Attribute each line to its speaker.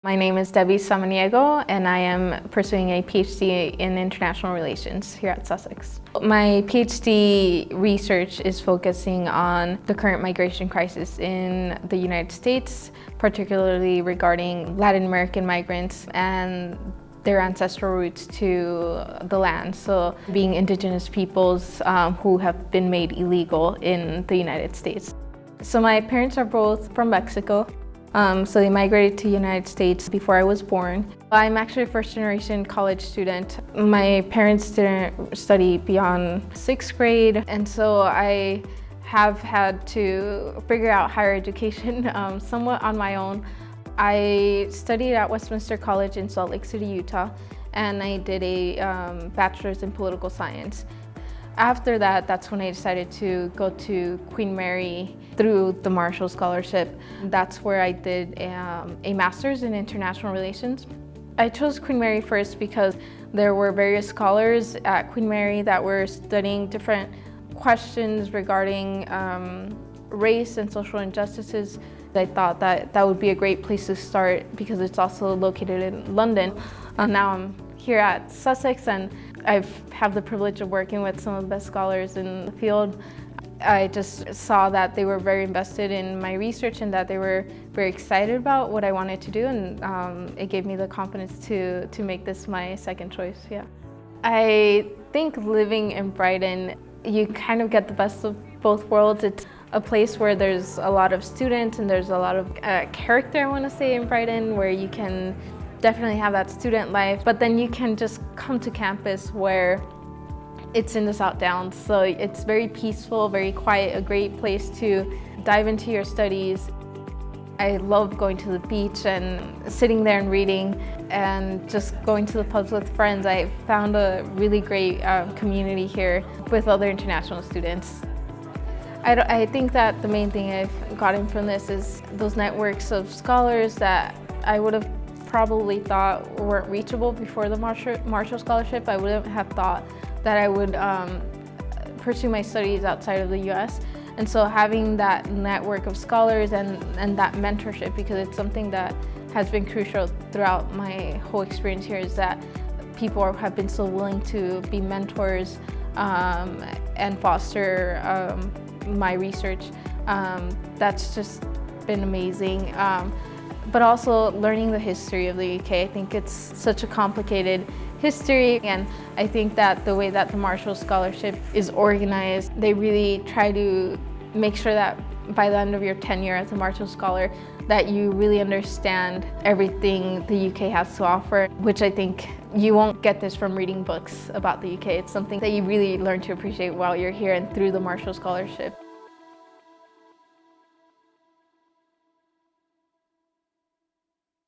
Speaker 1: My name is Debbie Samaniego, and I am pursuing a PhD in international relations here at Sussex. My PhD research is focusing on the current migration crisis in the United States, particularly regarding Latin American migrants and their ancestral roots to the land, so being indigenous peoples who have been made illegal in the United States. So my parents are both from Mexico. So they migrated to the United States before I was born. I'm actually a first-generation college student. My parents didn't study beyond 6th grade, and so I have had to figure out higher education somewhat on my own. I studied at Westminster College in Salt Lake City, Utah, and I did a bachelor's in political science. After that, that's when I decided to go to Queen Mary through the Marshall Scholarship. That's where I did a master's in international relations. I chose Queen Mary first because there were various scholars at Queen Mary that were studying different questions regarding race and social injustices. I thought that that would be a great place to start because it's also located in London. Now I'm here at Sussex, and I have the privilege of working with some of the best scholars in the field. I just saw that they were very invested in my research and that they were very excited about what I wanted to do, and it gave me the confidence to make this my second choice. Yeah, I think living in Brighton, you kind of get the best of both worlds. It's a place where there's a lot of students and there's a lot of character, I want to say, in Brighton, where you can definitely have that student life, but then you can just come to campus where it's in the South Downs. So it's very peaceful, very quiet, a great place to dive into your studies. I love going to the beach and sitting there and reading and just going to the pubs with friends. I found a really great community here with other international students. I think that the main thing I've gotten from this is those networks of scholars that I would have probably thought weren't reachable before the Marshall Scholarship. I wouldn't have thought that I would pursue my studies outside of the US. And so having that network of scholars and that mentorship, because it's something that has been crucial throughout my whole experience here, is that people have been so willing to be mentors and foster my research. That's just been amazing. But also learning the history of the UK. I think it's such a complicated history, and I think that the way that the Marshall Scholarship is organized, they really try to make sure that by the end of your tenure as a Marshall Scholar, that you really understand everything the UK has to offer, which I think you won't get this from reading books about the UK. It's something that you really learn to appreciate while you're here and through the Marshall Scholarship.